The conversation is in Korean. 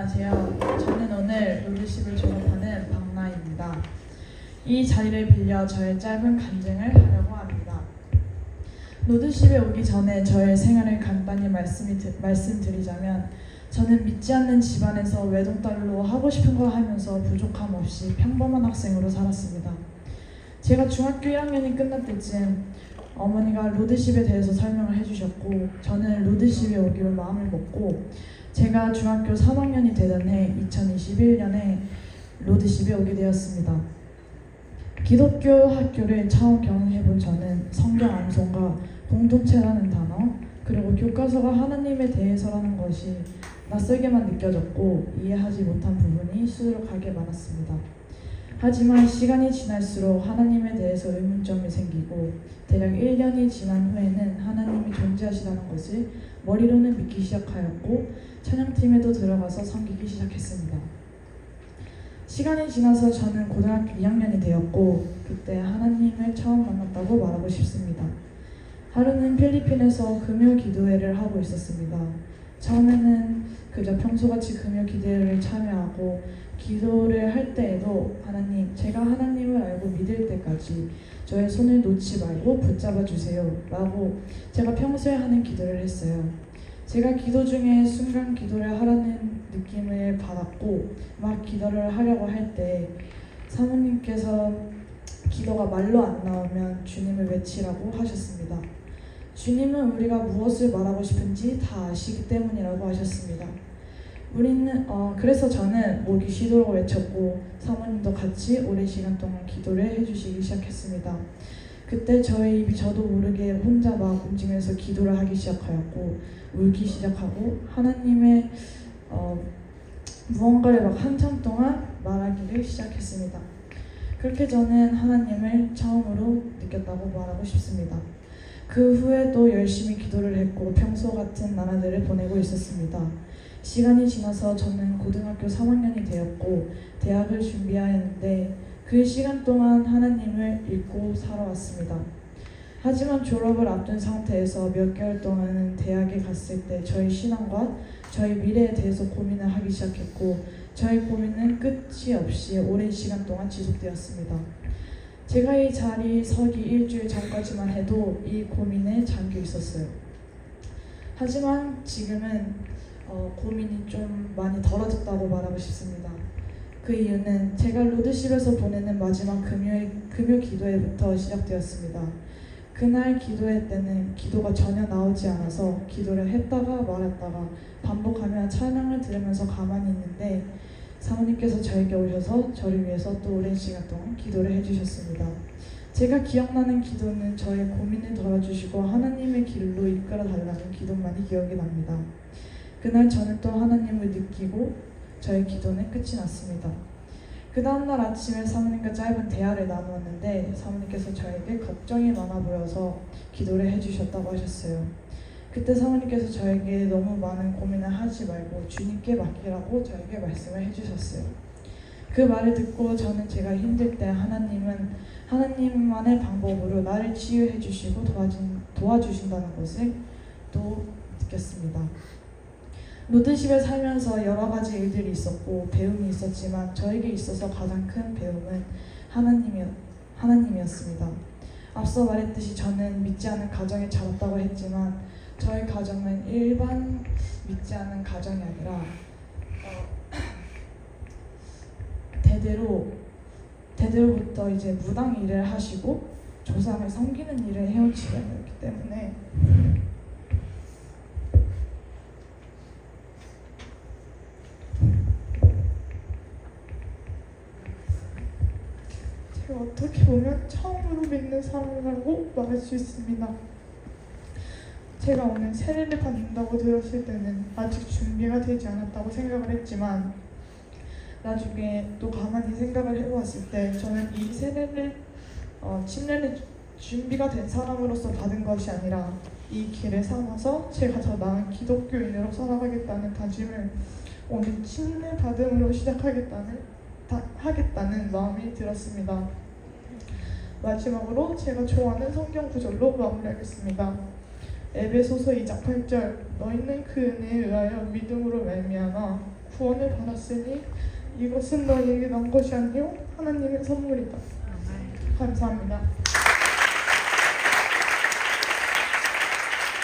안녕하세요. 저는 오늘 로드십을 졸업하는 박나입니다. 이 자리를 빌려 저의 짧은 간증을 하려고 합니다. 로드십에 오기 전에 저의 생활을 간단히 말씀드리자면 저는 믿지 않는 집안에서 외동딸로 하고 싶은 걸 하면서 부족함 없이 평범한 학생으로 살았습니다. 제가 중학교 1학년이 끝날 때쯤 어머니가 로드십에 대해서 설명을 해주셨고 저는 로드십에 오기로 마음을 먹고 제가 중학교 3학년이 되던 해 2021년에 로드십에 오게 되었습니다. 기독교 학교를 처음 경험해본 저는 성경 암송과 공동체라는 단어 그리고 교과서가 하나님에 대해서라는 것이 낯설게만 느껴졌고 이해하지 못한 부분이 수두룩하게 많았습니다. 하지만 시간이 지날수록 하나님에 대해서 의문점이 생기고 대략 1년이 지난 후에는 하나님이 존재하시다는 것을 머리로는 믿기 시작하였고 찬양팀에도 들어가서 섬기기 시작했습니다. 시간이 지나서 저는 고등학교 2학년이 되었고 그때 하나님을 처음 만났다고 말하고 싶습니다. 하루는 필리핀에서 금요 기도회를 하고 있었습니다. 처음에는 그저 평소같이 금요 기도회를 참여하고 기도를 할 때에도 하나님, 제가 하나님을 알고 믿을 때까지 저의 손을 놓지 말고 붙잡아 주세요 라고 제가 평소에 하는 기도를 했어요. 제가 기도 중에 순간 기도를 하라는 느낌을 받았고 막 기도를 하려고 할 때 사모님께서 기도가 말로 안 나오면 주님을 외치라고 하셨습니다. 주님은 우리가 무엇을 말하고 싶은지 다 아시기 때문이라고 하셨습니다. 그래서 저는 목이 쉬도록 외쳤고 사모님도 같이 오랜 시간 동안 기도를 해주시기 시작했습니다. 그때 저의 입이 저도 모르게 혼자 막 움직이면서 기도를 하기 시작하였고 울기 시작하고 하나님의 무언가를 막 한참 동안 말하기를 시작했습니다. 그렇게 저는 하나님을 처음으로 느꼈다고 말하고 싶습니다. 그 후에도 열심히 기도를 했고 평소 같은 나날들을 보내고 있었습니다. 시간이 지나서 저는 고등학교 3학년이 되었고 대학을 준비하였는데 그 시간 동안 하나님을 잊고 살아왔습니다. 하지만 졸업을 앞둔 상태에서 몇 개월 동안은 대학에 갔을 때 저희 신앙과 저희 미래에 대해서 고민을 하기 시작했고 저의 고민은 끝이 없이 오랜 시간 동안 지속되었습니다. 제가 이 자리에 서기 일주일 전까지만 해도 이 고민에 잠겨 있었어요. 하지만 지금은 고민이 좀 많이 덜어졌다고 말하고 싶습니다. 그 이유는 제가 로드십에서 보내는 마지막 금요 기도회부터 시작되었습니다. 그날 기도회 때는 기도가 전혀 나오지 않아서 기도를 했다가 말았다가 반복하며 찬양을 들으면서 가만히 있는데 사모님께서 저에게 오셔서 저를 위해서 또 오랜 시간 동안 기도를 해주셨습니다. 제가 기억나는 기도는 저의 고민을 덜어주시고 하나님의 길로 이끌어달라는 기도만이 기억이 납니다. 그날 저는 또 하나님을 느끼고 저의 기도는 끝이 났습니다. 그 다음날 아침에 사모님과 짧은 대화를 나누었는데 사모님께서 저에게 걱정이 많아 보여서 기도를 해주셨다고 하셨어요. 그때 사모님께서 저에게 너무 많은 고민을 하지 말고 주님께 맡기라고 저에게 말씀을 해주셨어요. 그 말을 듣고 저는 제가 힘들 때 하나님은 하나님만의 방법으로 나를 치유해 주시고 도와주신다는 것을 또 느꼈습니다. 로드십에 살면서 여러 가지 일들이 있었고 배움이 있었지만 저에게 있어서 가장 큰 배움은 하나님이었습니다. 앞서 말했듯이 저는 믿지 않는 가정에 자랐다고 했지만 저의 가정은 일반 믿지 않는 가정이 아니라 대대로부터 이제 무당 일을 하시고 조상을 섬기는 일을 해온 집안이었기 때문에 제가 어떻게 보면 처음으로 믿는 사람이라고 말할 수 있습니다. 제가 오늘 세례를 받는다고 들었을 때는 아직 준비가 되지 않았다고 생각을 했지만 나중에 또 가만히 생각을 해보았을 때 저는 이 세례를 침례를 준비가 된 사람으로서 받은 것이 아니라 이 길을 삼아서 제가 더 나은 기독교인으로 살아가겠다는 다짐을 오늘 침례 받음으로 하겠다는 마음이 들었습니다. 마지막으로 제가 좋아하는 성경 구절로 마무리하겠습니다. 에베소서 2장 8절 너희는 그 은혜에 의하여 믿음으로 말미암아 구원을 받았으니 이것은 너희에게 난 것이 아니요 하나님의 선물이다. 감사합니다.